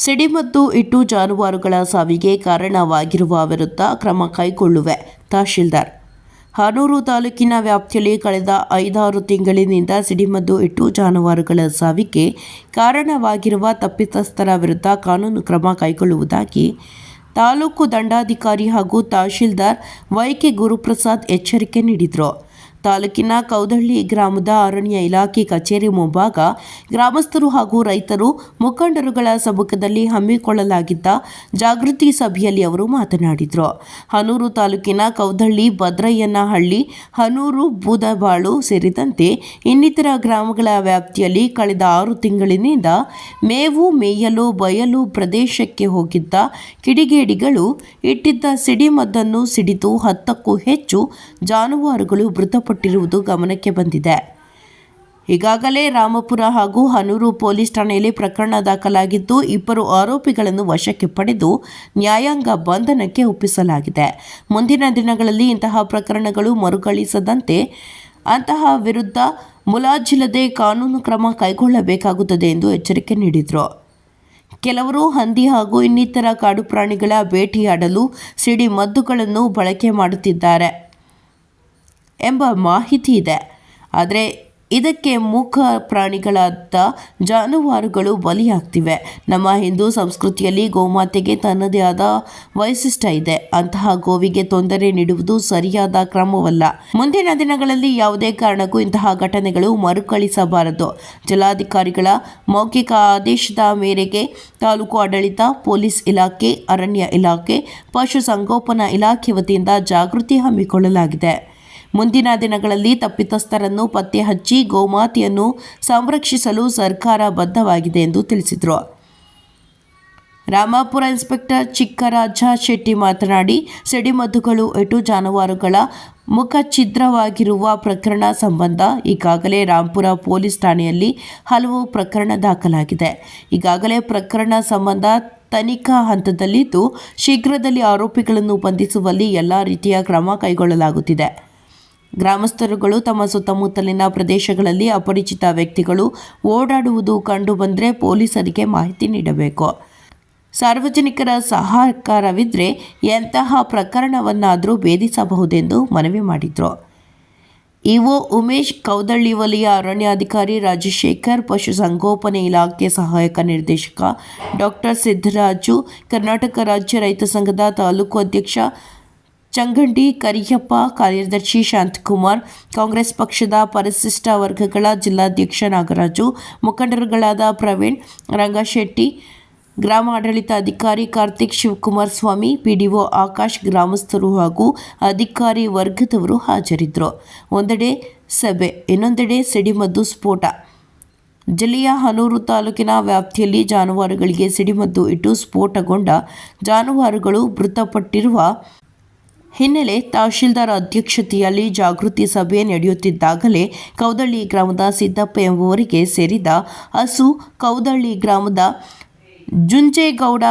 ಸಿಡಿಮದ್ದು ಇಟ್ಟು ಜಾನುವಾರುಗಳ ಸಾವಿಗೆ ಕಾರಣವಾಗಿರುವ ವಿರುದ್ಧ ಕ್ರಮ ಕೈಗೊಳ್ಳುವೆ ತಹಶೀಲ್ದಾರ್. ಹನೂರು ತಾಲೂಕಿನ ವ್ಯಾಪ್ತಿಯಲ್ಲಿ ಕಳೆದ 5-6 ತಿಂಗಳಿನಿಂದ ಸಿಡಿಮದ್ದು ಇಟ್ಟು ಜಾನುವಾರುಗಳ ಸಾವಿಗೆ ಕಾರಣವಾಗಿರುವ ತಪ್ಪಿತಸ್ಥರ ವಿರುದ್ಧ ಕಾನೂನು ಕ್ರಮ ಕೈಗೊಳ್ಳುವುದಾಗಿ ತಾಲೂಕು ದಂಡಾಧಿಕಾರಿ ಹಾಗೂ ತಹಶೀಲ್ದಾರ್ ವೈಕೆ ಗುರುಪ್ರಸಾದ್ ಎಚ್ಚರಿಕೆ ನೀಡಿದರು. ತಾಲೂಕಿನ ಕೌದಳ್ಳಿ ಗ್ರಾಮದ ಅರಣ್ಯ ಇಲಾಖೆ ಕಚೇರಿ ಮುಂಭಾಗ ಗ್ರಾಮಸ್ಥರು ಹಾಗೂ ರೈತರು ಮುಖಂಡರುಗಳ ಸಮ್ಮುಖದಲ್ಲಿ ಹಮ್ಮಿಕೊಳ್ಳಲಾಗಿದ್ದ ಜಾಗೃತಿ ಸಭೆಯಲ್ಲಿ ಅವರು ಮಾತನಾಡಿದರು. ಹನೂರು ತಾಲೂಕಿನ ಕೌದಳ್ಳಿ, ಭದ್ರಯ್ಯನಹಳ್ಳಿ, ಹನೂರು, ಬೂದಬಾಳು ಸೇರಿದಂತೆ ಇನ್ನಿತರ ಗ್ರಾಮಗಳ ವ್ಯಾಪ್ತಿಯಲ್ಲಿ ಕಳೆದ 6 ತಿಂಗಳಿನಿಂದ ಮೇವು ಮೇಯಲು ಬಯಲು ಪ್ರದೇಶಕ್ಕೆ ಹೋಗಿದ್ದ ಕಿಡಿಗೇಡಿಗಳು ಇಟ್ಟಿದ್ದ ಸಿಡಿಮದ್ದನ್ನು ಸಿಡಿದು 10ಕ್ಕೂ ಹೆಚ್ಚು ಜಾನುವಾರುಗಳು ಮೃತಪಟ್ಟಿರುವುದು ಗಮನಕ್ಕೆ ಬಂದಿದೆ. ಈಗಾಗಲೇ ರಾಮಪುರ ಹಾಗೂ ಹನೂರು ಪೊಲೀಸ್ ಠಾಣೆಯಲ್ಲಿ ಪ್ರಕರಣ ದಾಖಲಾಗಿದ್ದು, 2 ಆರೋಪಿಗಳನ್ನು ವಶಕ್ಕೆ ಪಡೆದು ನ್ಯಾಯಾಂಗ ಬಂಧನಕ್ಕೆ ಒಪ್ಪಿಸಲಾಗಿದೆ. ಮುಂದಿನ ದಿನಗಳಲ್ಲಿ ಇಂತಹ ಪ್ರಕರಣಗಳು ಮರುಕಳಿಸದಂತೆ ಅಂತಹ ವಿರುದ್ಧ ಮುಲಾಜಿಲ್ಲದೆ ಕಾನೂನು ಕ್ರಮ ಕೈಗೊಳ್ಳಬೇಕಾಗುತ್ತದೆ ಎಂದು ಎಚ್ಚರಿಕೆ ನೀಡಿದರು. ಕೆಲವರು ಹಂದಿ ಹಾಗೂ ಇನ್ನಿತರ ಕಾಡು ಪ್ರಾಣಿಗಳ ಬೇಟೆಯಾಡಲು ಸಿಡಿಮದ್ದುಗಳನ್ನು ಬಳಕೆ ಮಾಡುತ್ತಿದ್ದಾರೆ ಎಂಬ ಮಾಹಿತಿ ಇದೆ. ಆದರೆ ಇದಕ್ಕೆ ಮೂಕ ಪ್ರಾಣಿಗಳಾದ ಜಾನುವಾರುಗಳು ಬಲಿಯಾಗ್ತಿವೆ. ನಮ್ಮ ಹಿಂದೂ ಸಂಸ್ಕೃತಿಯಲ್ಲಿ ಗೋಮಾತೆಗೆ ತನ್ನದೇ ಆದ ವೈಶಿಷ್ಟ್ಯ ಇದೆ. ಅಂತಹ ಗೋವಿಗೆ ತೊಂದರೆ ನೀಡುವುದು ಸರಿಯಾದ ಕ್ರಮವಲ್ಲ. ಮುಂದಿನ ದಿನಗಳಲ್ಲಿ ಯಾವುದೇ ಕಾರಣಕ್ಕೂ ಇಂತಹ ಘಟನೆಗಳು ಮರುಕಳಿಸಬಾರದು. ಜಿಲ್ಲಾಧಿಕಾರಿಗಳ ಮೌಖಿಕ ಆದೇಶದ ಮೇರೆಗೆ ತಾಲೂಕು ಆಡಳಿತ, ಪೊಲೀಸ್ ಇಲಾಖೆ, ಅರಣ್ಯ ಇಲಾಖೆ, ಪಶುಸಂಗೋಪನಾ ಇಲಾಖೆ ವತಿಯಿಂದ ಜಾಗೃತಿ ಹಮ್ಮಿಕೊಳ್ಳಲಾಗಿದೆ. ಮುಂದಿನ ದಿನಗಳಲ್ಲಿ ತಪ್ಪಿತಸ್ಥರನ್ನು ಪತ್ತೆ ಹಚ್ಚಿ ಗೋಮಾತೆಯನ್ನು ಸಂರಕ್ಷಿಸಲು ಸರ್ಕಾರ ಬದ್ಧವಾಗಿದೆ ಎಂದು ತಿಳಿಸಿದರು. ರಾಮಪುರ ಇನ್ಸ್ಪೆಕ್ಟರ್ ಚಿಕ್ಕರಾಜ ಶೆಟ್ಟಿ ಮಾತನಾಡಿ, ಸಿಡಿಮದ್ದುಗಳು ಇಟ್ಟು ಜಾನುವಾರುಗಳ ಮುಖಛಿದ್ರವಾಗಿರುವ ಪ್ರಕರಣ ಸಂಬಂಧ ಈಗಾಗಲೇ ರಾಮಪುರ ಪೊಲೀಸ್ ಠಾಣೆಯಲ್ಲಿ ಹಲವು ಪ್ರಕರಣ ದಾಖಲಾಗಿದೆ. ಈಗಾಗಲೇ ಪ್ರಕರಣ ಸಂಬಂಧ ತನಿಖಾ ಹಂತದಲ್ಲಿದ್ದು, ಶೀಘ್ರದಲ್ಲಿ ಆರೋಪಿಗಳನ್ನು ಬಂಧಿಸುವಲ್ಲಿ ಎಲ್ಲ ರೀತಿಯ ಕ್ರಮ ಕೈಗೊಳ್ಳಲಾಗುತ್ತಿದೆ. ಗ್ರಾಮಸ್ಥರುಗಳು ತಮ್ಮ ಸುತ್ತಮುತ್ತಲಿನ ಪ್ರದೇಶಗಳಲ್ಲಿ ಅಪರಿಚಿತ ವ್ಯಕ್ತಿಗಳು ಓಡಾಡುವುದು ಕಂಡುಬಂದರೆ ಪೊಲೀಸರಿಗೆ ಮಾಹಿತಿ ನೀಡಬೇಕು. ಸಾರ್ವಜನಿಕರ ಸಹಕಾರವಿದ್ದರೆ ಎಂತಹ ಪ್ರಕರಣವನ್ನಾದರೂ ಭೇದಿಸಬಹುದೆಂದು ಮನವಿ ಮಾಡಿದರು. ಇಒ ಉಮೇಶ್, ಕೌದಳ್ಳಿ ವಲಯ ಅರಣ್ಯಾಧಿಕಾರಿ ರಾಜಶೇಖರ್, ಪಶುಸಂಗೋಪನೆ ಇಲಾಖೆ ಸಹಾಯಕ ನಿರ್ದೇಶಕ ಡಾಕ್ಟರ್ ಸಿದ್ದರಾಜು, ಕರ್ನಾಟಕ ರಾಜ್ಯ ರೈತ ಸಂಘದ ತಾಲೂಕು ಅಧ್ಯಕ್ಷ ಚಂಗಂಡಿ ಕರಿಯಪ್ಪ, ಕಾರ್ಯದರ್ಶಿ ಶಾಂತಕುಮಾರ್, ಕಾಂಗ್ರೆಸ್ ಪಕ್ಷದ ಪರಿಶಿಷ್ಟ ವರ್ಗಗಳ ಜಿಲ್ಲಾಧ್ಯಕ್ಷ ನಾಗರಾಜು, ಮುಖಂಡರುಗಳಾದ ಪ್ರವೀಣ್, ರಂಗಶೆಟ್ಟಿ, ಗ್ರಾಮ ಆಡಳಿತಾಧಿಕಾರಿ ಕಾರ್ತಿಕ್, ಶಿವಕುಮಾರ್ ಸ್ವಾಮಿ, ಪಿಡಿಒ ಆಕಾಶ್, ಗ್ರಾಮಸ್ಥರು ಹಾಗೂ ಅಧಿಕಾರಿ ವರ್ಗದವರು ಹಾಜರಿದ್ದರು. ಒಂದೆಡೆ ಸಭೆ, ಇನ್ನೊಂದೆಡೆ ಸಿಡಿಮದ್ದು ಸ್ಫೋಟ. ಜಿಲ್ಲೆಯ ಹನೂರು ತಾಲೂಕಿನ ವ್ಯಾಪ್ತಿಯಲ್ಲಿ ಜಾನುವಾರುಗಳಿಗೆ ಸಿಡಿಮದ್ದು ಇಟ್ಟು ಸ್ಫೋಟಗೊಂಡ ಜಾನುವಾರುಗಳು ಮೃತಪಟ್ಟಿರುವ ಹಿನ್ನೆಲೆ ತಹಶೀಲ್ದಾರ್ ಅಧ್ಯಕ್ಷತೆಯಲ್ಲಿ ಜಾಗೃತಿ ಸಭೆ ನಡೆಯುತ್ತಿದ್ದಾಗಲೇ ಕೌದಳ್ಳಿ ಗ್ರಾಮದ ಸಿದ್ದಪ್ಪ ಎಂಬುವರಿಗೆ ಸೇರಿದ ಹಸು ಕೌದಳ್ಳಿ ಗ್ರಾಮದ ಜುಂಜೇಗೌಡ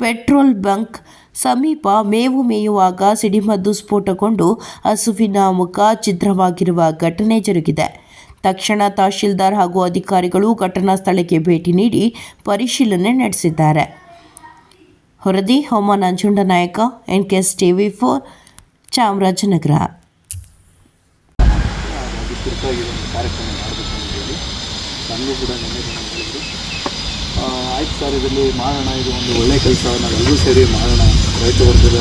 ಪೆಟ್ರೋಲ್ ಬಂಕ್ ಸಮೀಪ ಮೇವು ಮೇಯುವಾಗ ಸಿಡಿಮದ್ದು ಸ್ಫೋಟಗೊಂಡು ಹಸುವಿನ ಮುಖ ಛಿದ್ರವಾಗಿರುವ ಘಟನೆ ಜರುಗಿದೆ. ತಕ್ಷಣ ತಹಶೀಲ್ದಾರ್ ಹಾಗೂ ಅಧಿಕಾರಿಗಳು ಘಟನಾ ಸ್ಥಳಕ್ಕೆ ಭೇಟಿ ನೀಡಿ ಪರಿಶೀಲನೆ ನಡೆಸಿದ್ದಾರೆ. ಹೊರದಿ ಹೋಮ ನಂಜುಂಡನಾಯಕ, NKS TV4, ಚಾಮರಾಜನಗರ. ಆಯ್ತು ಸರ್, ಇದರಲ್ಲಿ ಮಾಡೋಣ, ಇದು ಒಂದು ಒಳ್ಳೆಯ ಕೆಲಸ, ನಾವೆಲ್ಲರೂ ಸೇರಿ ಮಾಡೋಣ. ರೈತ ವರ್ಗದ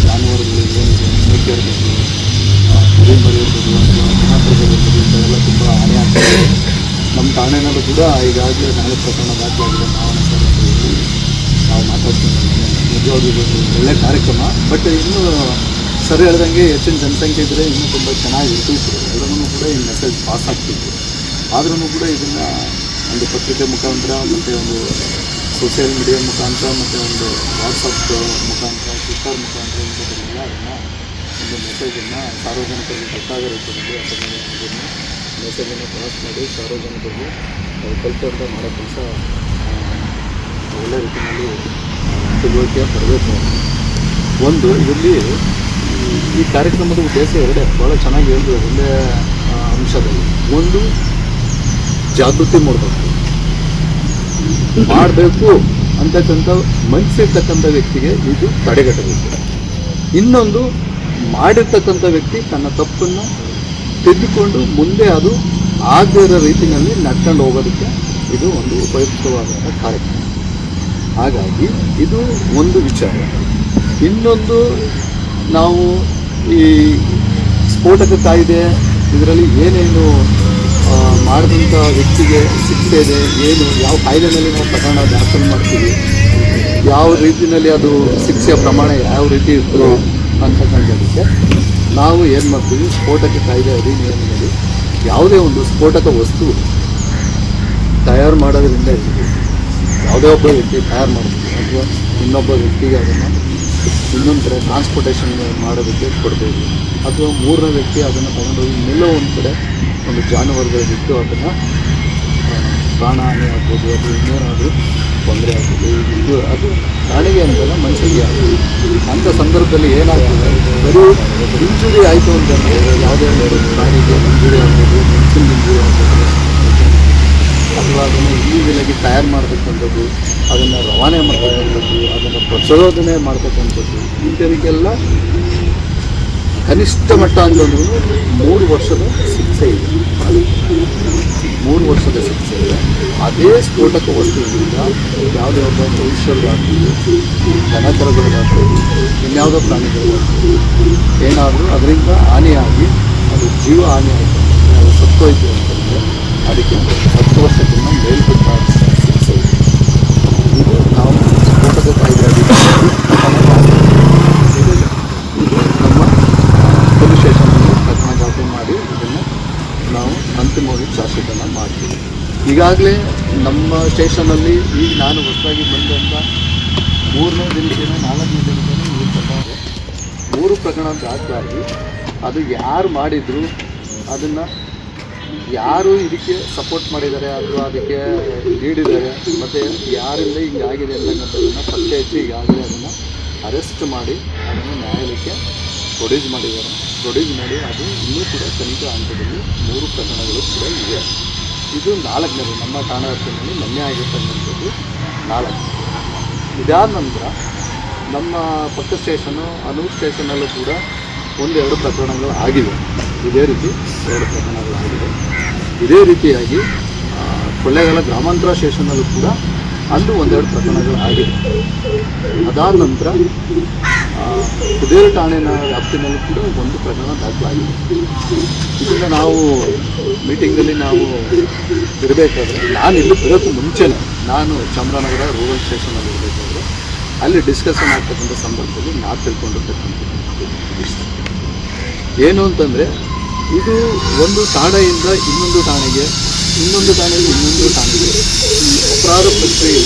ಜಾನುವಾರುಗಳು ಏನಿದೆ, ಮೇಕೆ ಇರ್ಬೋದು, ಕುರಿ ಇರ್ಬೋದು, ಜನಪ್ರತಿನಿಧಿಗಳು ಇಂಥವೆಲ್ಲ ತುಂಬ ಹಾನಿ ಆಗ್ತದೆ. ನಮ್ಮ ಠಾಣೆನಲ್ಲೂ ಕೂಡ ಈಗಾಗಲೇ 4 ಪ್ರಕರಣ ದಾಖಲಾಗಿದೆ. ನಾವು ಮಾತಾಡ್ತೀವಿ. ನಿಜವಾಗ್ಲೂ ಒಂದು ಒಳ್ಳೆಯ ಕಾರ್ಯಕ್ರಮ. ಬಟ್ ಇನ್ನೂ ಸರಿ ಹೇಳ್ದಂಗೆ ಹೆಚ್ಚಿನ ಜನಸಂಖ್ಯೆ ಇದ್ದರೆ ಇನ್ನೂ ತುಂಬ ಚೆನ್ನಾಗಿ ಇರ್ತಿತ್ತು. ಎಲ್ಲರೂ ಕೂಡ ಈ ಮೆಸೇಜ್ ಪಾಸ್ ಆಗ್ತಿತ್ತು. ಆದ್ರೂ ಕೂಡ ಇದನ್ನು ಒಂದು ಪತ್ರಿಕೆ ಮುಖಾಂತರ ಮತ್ತು ಒಂದು ಸೋಷಿಯಲ್ ಮೀಡಿಯಾ ಮುಖಾಂತರ ಮತ್ತು ಒಂದು ವಾಟ್ಸಪ್ ಮುಖಾಂತರ, ಟ್ವಿಟ್ಟರ್ ಮುಖಾಂತರ ಇಂಥದ್ದನ್ನೆಲ್ಲ ಒಂದು ಮೆಸೇಜನ್ನು ಸಾರ್ವಜನಿಕರಿಗೆ ಗೊತ್ತಾಗೋ ರೀತಿಯಲ್ಲಿ ಅದನ್ನು ಮೆಸೇಜನ್ನು ಪಾಸ್ ಮಾಡಿ ಸಾರ್ವಜನಿಕರಿಗೆ ಕಲ್ಪಂತ ಮಾಡೋ ಕೆಲಸ ಒಳ್ಳೆ ರೀತಿಯಲ್ಲಿ ತಿಳುವಳಿಕೆ ಬರಬೇಕು. ಒಂದು ಇದರಲ್ಲಿ ಈ ಕಾರ್ಯಕ್ರಮದ ಉದ್ದೇಶ ಎರಡೇ, ಭಾಳ ಚೆನ್ನಾಗಿ ಹೇಳಿದ್ರು ಒಂದೇ ಅಂಶದಲ್ಲಿ. ಒಂದು, ಜಾಗೃತಿ ಮೂಡಬೇಕು. ಮಾಡಬೇಕು ಅಂತಕ್ಕಂಥ ಮನಸ್ಸಿರ್ತಕ್ಕಂಥ ವ್ಯಕ್ತಿಗೆ ಇದು ತಡೆಗಟ್ಟಬೇಕು. ಇನ್ನೊಂದು ಮಾಡಿರ್ತಕ್ಕಂಥ ವ್ಯಕ್ತಿ ತನ್ನ ತಪ್ಪನ್ನು ತಿದ್ದುಕೊಂಡು ಮುಂದೆ ಅದು ಆಗದೇ ಇರೋ ರೀತಿಯಲ್ಲಿ ನಡ್ಕೊಂಡು ಹೋಗೋದಕ್ಕೆ ಇದು ಒಂದು ಉಪಯುಕ್ತವಾದಂಥ ಕಾರ್ಯಕ್ರಮ. ಹಾಗಾಗಿ ಇದು ಒಂದು ವಿಚಾರ. ಇನ್ನೊಂದು, ನಾವು ಈ ಸ್ಫೋಟಕ ಕಾಯ್ದೆ ಇದರಲ್ಲಿ ಏನೇನು ಮಾಡಿದಂಥ ವ್ಯಕ್ತಿಗೆ ಶಿಕ್ಷೆ ಇದೆ, ಏನು ಯಾವ ಕಾಯ್ದೆನಲ್ಲಿ ನಾವು ಪ್ರಕರಣ ದಾಖಲು ಮಾಡ್ತೀವಿ, ಯಾವ ರೀತಿಯಲ್ಲಿ ಅದು ಶಿಕ್ಷೆಯ ಪ್ರಮಾಣ ಯಾವ ರೀತಿ ಇರ್ತದೆ ಅಂತಕ್ಕಂಥದ್ದಕ್ಕೆ ನಾವು ಏನು ಮಾಡ್ತೀವಿ, ಸ್ಫೋಟಕ ಕಾಯ್ದೆ ಅಧಿನಿಯಮದಲ್ಲಿ ಯಾವುದೇ ಒಂದು ಸ್ಫೋಟಕ ವಸ್ತು ತಯಾರು ಮಾಡೋದ್ರಿಂದ ಇರ್ತೀವಿ, ಯಾವುದೇ ಒಬ್ಬ ವ್ಯಕ್ತಿ ತಯಾರು ಮಾಡ್ತೀವಿ ಅಥವಾ ಇನ್ನೊಬ್ಬ ವ್ಯಕ್ತಿಗೆ ಅದನ್ನು ಇನ್ನೊಂದು ಕಡೆ ಟ್ರಾನ್ಸ್ಪೋರ್ಟೇಷನ್ ಮಾಡೋದಕ್ಕೆ ಕೊಡ್ಬೋದು, ಅಥವಾ ಮೂರನೇ ವ್ಯಕ್ತಿ ಅದನ್ನು ತಗೊಂಡೋಗಿ ಎಲ್ಲೋ ಒಂದು ಕಡೆ ಒಂದು ಜಾನುವಾರುಗಳಿಟ್ಟು ಅದನ್ನು ಪ್ರಾಣಹಾನಿ ಆಗ್ಬೋದು, ಅದು ಇನ್ನೇನಾದರೂ ತೊಂದರೆ ಆಗ್ಬೋದು, ಇದು ಅದು ಪ್ರಾಣಿಗೆ ಅಂತಲ್ಲ ಮನುಷ್ಯರಿಗೆ ಆಗ್ಬೋದು. ಅಂಥ ಸಂದರ್ಭದಲ್ಲಿ ಏನಾಗ್ತದೆ, ಬರೀ ಇಂಜುರಿ ಆಯಿತು ಅಂತಂದರೆ ಯಾವುದೇ ಒಂದು ಪ್ರಾಣಿಗೆ ಇಂಜುರಿ ಆಗ್ಬೋದು, ಮನುಷ್ಯನಿಗೆ ಇಂಜುರಿ ಆಗ್ಬೋದು, ಅಥವಾ ಅದನ್ನು ಇಲ್ಲಿಗೆ ತಯಾರು ಮಾಡ್ತಕ್ಕಂಥದ್ದು, ಅದನ್ನು ರವಾನೆ ಮಾಡ್ತಕ್ಕಂಥದ್ದು, ಅದನ್ನು ಪ್ರಚೋದನೆ ಮಾಡ್ತಕ್ಕಂಥದ್ದು, ಇಂಥವಕ್ಕೆಲ್ಲ ಕನಿಷ್ಠ ಮಟ್ಟ ಅಂತಂದ್ರೂ 3 ವರ್ಷದ ಶಿಕ್ಷೆ ಇದೆ. 3 ವರ್ಷದ ಶಿಕ್ಷೆ ಇದೆ. ಅದೇ ಸ್ಫೋಟಕ ವಸ್ತುವಿನಿಂದ ಯಾವುದೇ ಒಬ್ಬ ಮನುಷ್ಯರಿಗಾಗ್ಬೋದು, ದನಕರುಗಳಿಗಾಗ್ಬೋದು, ಇನ್ಯಾವುದೋ ಪ್ರಾಣಿಗಳಿಗಾಗ್ಬೋದು, ಏನಾದರೂ ಅದರಿಂದ ಹಾನಿಯಾಗಿ ಅದು ಜೀವ ಹಾನಿ ಆಯಿತು, ಅದು ಸತ್ತೋಯ್ತು ಅಂತಂದರೆ ಅದಕ್ಕೆ 10 ವರ್ಷಕ್ಕಿಂತ ಮೇಲ್ಪಟ್ಟ ಶಿಕ್ಷೆ ಇದೆ. ಇದು ನಾವು ಸ್ಫೋಟಕ ಕಾಯ್ದೆ ಇದು ನಮ್ಮ ಪೊಲೀಸ್ ಸ್ಟೇಷನಲ್ಲಿ ಪ್ರಕರಣ ದಾಖಲು ಮಾಡಿ ಇದನ್ನು ನಾವು ಅಂತಿಮವಾಗಿ ಚಾರ್ಜ್ ಶೀಟನ್ನು ಮಾಡ್ತೀವಿ. ಈಗಾಗಲೇ ನಮ್ಮ ಸ್ಟೇಷನಲ್ಲಿ ಈಗ ನಾನು ಹೊಸದಾಗಿ ಬಂದಂಥ 3ನೇ ದಿನಕ್ಕೆ 4ನೇ ದಿನಕ್ಕೆ 3 ಪ್ರಕರಣ ದಾಖಲಾಗಿ ಅದು ಯಾರು ಮಾಡಿದ್ರು, ಅದನ್ನು ಯಾರು ಇದಕ್ಕೆ ಸಪೋರ್ಟ್ ಮಾಡಿದ್ದಾರೆ ಅಥವಾ ಅದಕ್ಕೆ ನೀಡಿದ್ದಾರೆ ಮತ್ತು ಯಾರಿಂದ ಹಿಂಗಾಗಿದೆ ಅಂತಕ್ಕಂಥದ್ದನ್ನು ಪತ್ತೆ ಹಚ್ಚಿ ಈಗಾಗಲೇ ಅದನ್ನು ಅರೆಸ್ಟ್ ಮಾಡಿ ಅದನ್ನು ನ್ಯಾಯಾಲಯಕ್ಕೆ ಪ್ರೊಡ್ಯೂಸ್ ಮಾಡಿದ್ದಾರೆ. ಪ್ರೊಡ್ಯೂಸ್ ಮಾಡಿ ಅದು ಇನ್ನೂ ಕೂಡ ತನಿಖಾ ಹಂತದಲ್ಲಿ 3 ಪ್ರಕರಣಗಳು ಕೂಡ ಇವೆ. ಇದು 4ನೇದು ನಮ್ಮ ಠಾಣಾ ವ್ಯಾಪ್ತಿಯಲ್ಲಿ ಮೊನ್ನೆ ಆಗಿರ್ತಕ್ಕಂಥದ್ದು 4. ಇದಾದ ನಂತರ ನಮ್ಮ ಪಕ್ಕ ಸ್ಟೇಷನು ಅನೂರು ಸ್ಟೇಷನಲ್ಲೂ ಕೂಡ 1-2 ಪ್ರಕರಣಗಳು ಆಗಿವೆ. ಇದೇ ರೀತಿ 2 ಪ್ರಕರಣಗಳಾಗಿದೆ. ಇದೇ ರೀತಿಯಾಗಿ ಕೊಳ್ಳೇಗಾಲ ಗ್ರಾಮಾಂತರ ಸ್ಟೇಷನಲ್ಲೂ ಕೂಡ ಅಲ್ಲೂ 1-2 ಪ್ರಕರಣಗಳು ಆಗಿದೆ. ಅದಾದ ನಂತರ ಕುದೇರು ಠಾಣೆಯ ವ್ಯಾಪ್ತಿನಲ್ಲಿ ಕೂಡ 1 ಪ್ರಕರಣ ದಾಖಲಾಗಿದೆ. ಇದನ್ನು ನಾವು ಮೀಟಿಂಗಲ್ಲಿ ನಾವು ಇರಬೇಕಾದ್ರೆ, ನಾನು ಇಲ್ಲಿ ಬರೋಕ್ಕೂ ಮುಂಚೆನೇ ನಾನು ಚಾಮರಾಜನಗರ ರೂರಲ್ ಸ್ಟೇಷನಲ್ಲಿ ಇರಬೇಕಾದ್ರೆ ಅಲ್ಲಿ ಡಿಸ್ಕಷನ್ ಆಗ್ತಕ್ಕಂಥ ಸಂದರ್ಭದಲ್ಲಿ ನಾವು ತಿಳ್ಕೊಂಡಿರ್ತಕ್ಕಂಥದ್ದು ಏನು ಅಂತಂದರೆ, ಇದು ಒಂದು ಠಾಣೆಯಿಂದ ಇನ್ನೊಂದು ಠಾಣೆಗೆ, ಇನ್ನೊಂದು ಠಾಣೆಗೆ ಇನ್ನೊಂದು ಠಾಣೆಗೆ ಈ ಅಪರಾಧ ಪ್ರಕ್ರಿಯೆ